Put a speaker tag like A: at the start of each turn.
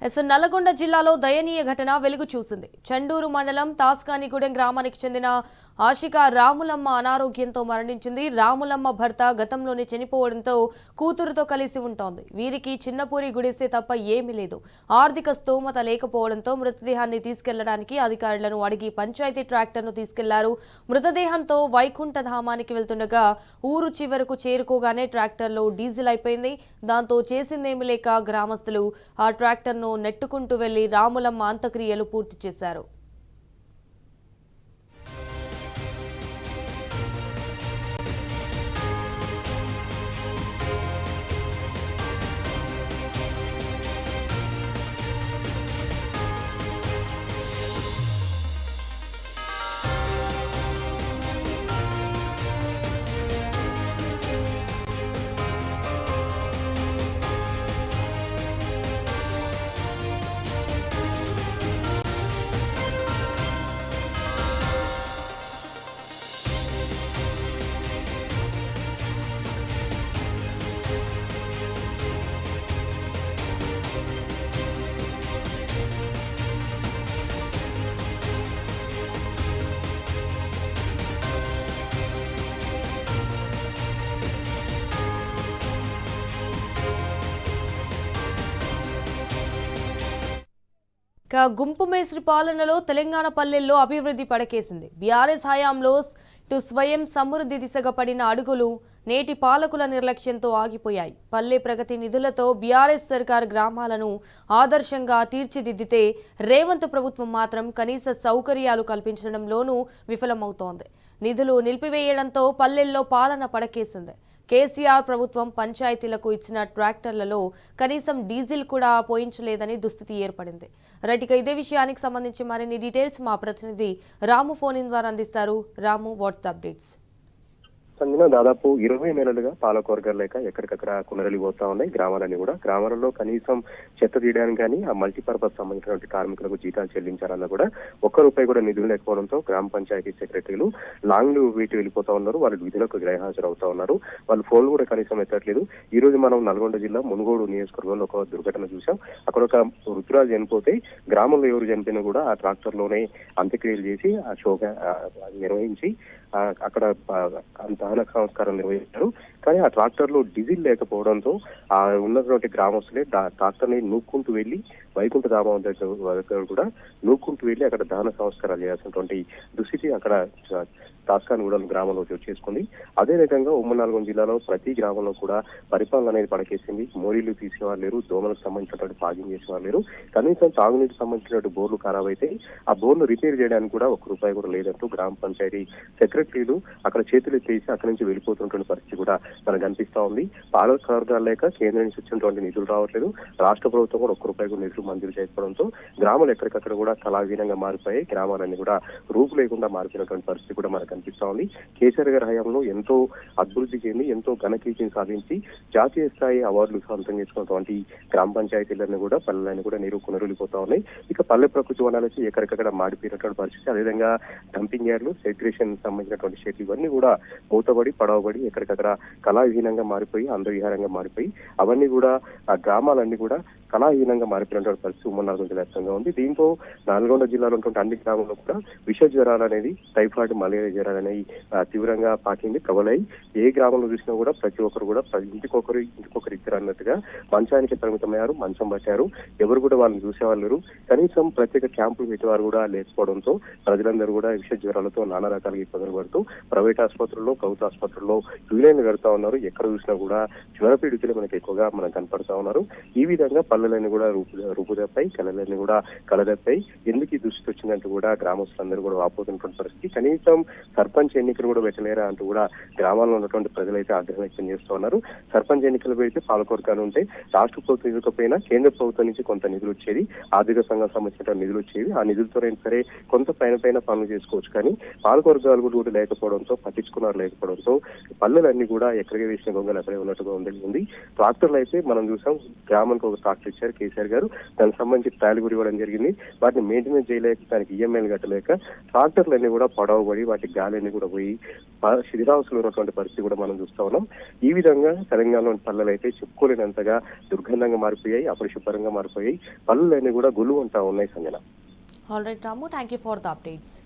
A: నల్లగొండ జిల్లాలో దయనీయ ఘటన వెలుగు చూసింది. చండూరు మండలం తాస్కానిగూడెం గ్రామానికి చెందిన ఆశిక రాములమ్మ అనారోగ్యంతో మరణించింది. రాములమ్మ భర్త గతంలోనే చనిపోవడంతో కూతురుతో కలిసి ఉంటోంది. వీరికి చిన్నపూరి గుడిసె తప్ప ఏమీ లేదు. ఆర్థిక స్తోమత లేకపోవడంతో మృతదేహాన్ని తీసుకెళ్లడానికి అధికారులను అడిగి పంచాయతీ ట్రాక్టర్ను తీసుకెళ్లారు. మృతదేహంతో వైకుంఠధామానికి వెళ్తుండగా ఊరు చివరకు చేరుకోగానే ట్రాక్టర్లో డీజిల్ అయిపోయింది. దాంతో చేసిందేమీ లేక గ్రామస్తులు ఆ ట్రాక్టర్ను నెట్టుకుంటూ వెళ్లి రాములమ్మ అంత్యక్రియలు పూర్తి చేశారు. గుంపు మేస్త్రి పాలనలో తెలంగాణ పల్లెల్లో అభివృద్ధి పడకేసింది. బీఆర్ఎస్ హయాంలో స్వయం సమృద్ధి దిశగా పడిన అడుగులు నేటి పాలకుల నిర్లక్ష్యంతో ఆగిపోయాయి. పల్లె ప్రగతి నిధులతో బీఆర్ఎస్ సర్కార్ గ్రామాలను ఆదర్శంగా తీర్చిదిద్దితే రేవంత్ ప్రభుత్వం మాత్రం కనీస సౌకర్యాలు కల్పించడంలోనూ విఫలమవుతోంది. నిధులు నిలిపివేయడంతో పల్లెల్లో పాలన పడకేసింది. కేసీఆర్ ప్రభుత్వం పంచాయతీలకు ఇచ్చిన ట్రాక్టర్లలో కనీసం డీజిల్ కూడా పోయించలేదని దుస్థితి ఏర్పడింది. రైట్, ఇదే విషయానికి సంబంధించి మరిన్ని డీటెయిల్స్ మా ప్రతినిధి రాము ఫోన్ ఇన్ ద్వారా అందిస్తారు. రాము, వాట్స్ అప్డేట్స్?
B: సంజన, దాదాపు 20 నెలలుగా పాలకవర్గాలు లేక ఎక్కడికక్కడ కునరలిపోతా ఉన్నాయి గ్రామాలన్నీ కూడా. గ్రామాలలో కనీసం చెత్త తీయడానికి కానీ ఆ మల్టీపర్పస్ సంబంధించినటువంటి కార్మికులకు జీతాలు చెల్లించాలన్నా కూడా ₹1 కూడా నిధులు లేకపోవడంతో గ్రామ పంచాయతీ సెక్రటరీలు లాంగ్లు వీటి వెళ్ళిపోతా ఉన్నారు. వాళ్ళు విధులకు గైర్హాజరు అవుతా ఉన్నారు. వాళ్ళు ఫోన్లు కూడా కనీసం ఎత్తట్లేదు. ఈ రోజు మనం నల్గొండ జిల్లా మునుగోడు నియోజకవర్గంలో ఒక దుర్ఘటన చూసాం. అక్కడ ఒక వృద్ధురాలు చనిపోతే గ్రామంలో ఎవరు చనిపోయినా కూడా ఆ ట్రాక్టర్ లోనే అంత్యక్రియలు చేసి ఆ శోభ నిర్వహించి అక్కడ దహన సంస్కారం నిర్వహించారు. కానీ ఆ ట్రాక్టర్ లో డీజిల్ లేకపోవడంతో ఆ ఉన్నటువంటి గ్రామస్తులే ట్రాక్టర్ ని నూక్కుంటూ వెళ్లి వైకుంఠధామం దగ్గర కూడా నూక్కుంటూ వెళ్లి అక్కడ దహన సంస్కారాలు చేయాల్సినటువంటి దుస్థితి అక్కడ తాస్కానిగూడెం గ్రామంలో చోటు చేసుకుంది. అదే రకంగా ఉమ్మడి నల్గొండ జిల్లాలో ప్రతి గ్రామంలో కూడా పరిపాలన అనేది పడకేసింది. మోరీలు తీసేవారు లేరు, దోమలకు సంబంధించినటువంటి పాగింగ్ చేసేవారు లేరు. కనీసం తాగునీటికి సంబంధించినటువంటి బోర్లు ఖరాబ్ అయితే ఆ బోర్లు రిపేర్ చేయడానికి కూడా ₹1 కూడా లేదంటూ గ్రామ పంచాయతీ సెక్రటరీలు అక్కడ చేతులు ఎత్తేసి అక్కడి నుంచి వెళ్ళిపోతున్నటువంటి పరిస్థితి కూడా మనకు కనిపిస్తా ఉంది. పాలకవర్గాలు లేక కేంద్రం నుంచి వచ్చినటువంటి నిధులు రావట్లేదు. రాష్ట్ర ప్రభుత్వం కూడా ₹1 కూడా నిధులు మంజూరు చేయకపోవడంతో గ్రామాలు ఎక్కడికక్కడ కూడా కళాహీనంగా మారిపోయి గ్రామాలన్నీ కూడా రూపు లేకుండా మారిపోయినటువంటి పరిస్థితి కూడా మనకు కనిపిస్తా ఉంది. కేసీఆర్ గారి హయాంలో ఎంతో అభివృద్ధి చెంది ఎంతో ఘనకీర్తిని సాధించి జాతీయ స్థాయి అవార్డులు సొంతం చేసుకున్నటువంటి గ్రామ పంచాయతీలన్నీ కూడా పల్లెలన్నీ కూడా నీరు కొనరులిపోతా ఉన్నాయి. ఇక పల్లె ప్రకృతి వనాలకి ఎక్కడికక్కడ మాడిపోయినటువంటి పరిస్థితి. అదేవిధంగా డంపింగ్ యార్డ్లు, సెగ్రేషన్ సంబంధించినటువంటి షెడ్లు ఇవన్నీ కూడా మూతబడి పడవబడి ఎక్కడికక్కడ కళాహీనంగా మారిపోయి అందవిహారంగా మారిపోయి అవన్నీ కూడా ఆ గ్రామాలన్నీ కూడా కళాహీనంగా మారిపోయినటువంటి పరిస్థితి ఉమ్మడి నల్గొండ జిల్లా వ్యాప్తంగా ఉంది. దీంతో నల్గొండ జిల్లాలో ఉన్నటువంటి అన్ని గ్రామాల్లో కూడా విష జ్వరాలు అనేది, టైఫాయిడ్, మలేరియా జ్వరాలు అనేవి తీవ్రంగా పాకింది, ప్రబలై ఏ గ్రామంలో చూసినా కూడా ప్రతి ఒక్కరు కూడా ఇంటికొకరు ఇద్దరు అన్నట్టుగా మంచానికి పరిమితమయ్యారు, మంచం పట్టారు. ఎవరు కూడా వాళ్ళని చూసేవాళ్ళు కనీసం ప్రత్యేక క్యాంపులు పెట్టేవారు కూడా లేకపోవడంతో ప్రజలందరూ కూడా విష జ్వరాలతో నానా రకాలుగా ఇబ్బందులు పడుతూ ప్రైవేట్ ఆసుపత్రుల్లో, ప్రభుత్వ ఆసుపత్రుల్లో యూనియన్లు కడుతా ఉన్నారు. ఎక్కడ చూసినా కూడా జ్వర పీడితులు మనకి ఎక్కువగా మనం కనపడతా ఉన్నారు. ఈ విధంగా పల్లెలన్నీ కూడా రూపుదప్పాయి, కళలన్నీ కూడా కళదప్పాయి. ఎందుకు ఈ దుస్థితి వచ్చిందంటూ కూడా గ్రామస్తులందరూ కూడా వాపోతున్నటువంటి పరిస్థితి. కనీసం సర్పంచ్ ఎన్నికలు కూడా పెట్టలేరా అంటూ కూడా గ్రామాల్లో ఉన్నటువంటి ప్రజలైతే ఆగ్రహం వ్యక్తం చేస్తూ ఉన్నారు. సర్పంచ్ ఎన్నికలు పెడితే పాలకవర్గాలు ఉంటే రాష్ట్ర ప్రభుత్వం ఇవ్వకపోయినా కేంద్ర ప్రభుత్వం నుంచి కొంత నిధులు వచ్చేది, ఆర్థిక సంఘం సంబంధించిన నిధులు వచ్చేవి. ఆ నిధులతోనైనా సరే కొంత పైన పనులు చేసుకోవచ్చు. కానీ పాలకవర్గాలు కూడా లేకపోవడంతో, పట్టించుకున్నారు లేకపోవడంతో పల్లెలన్నీ కూడా ఎక్కడికి వేసిన గొంగలు అక్కడే ఉన్నట్టుగా ఉంది. ట్రాక్టర్లు అయితే మనం చూసాం, గ్రామానికి ఒక ట్రాక్టర్ ఆదేశాలు ఇచ్చారు కేసీఆర్ గారు. దానికి సంబంధించి ట్రాలీ కూడా ఇవ్వడం జరిగింది. వాటిని మెయింటెనెన్స్ చేయలేక, దానికి ఈఎంఐలు కట్టలేక ట్రాక్టర్లన్నీ కూడా పడవబడి వాటి గాలన్నీ కూడా పోయి శిథిలావస్థలో ఉన్నటువంటి పరిస్థితి కూడా మనం చూస్తా ఉన్నాం. ఈ విధంగా తెలంగాణలోని పల్లెలు అయితే చెప్పుకోలేనంతగా దుర్గంధంగా మారిపోయాయి, అపరిశుభ్రంగా మారిపోయాయి. పల్లెలన్నీ కూడా గుళ్ళు ఉంటా ఉన్నాయి Sanjana.
A: All right Ramu, thank you for the updates.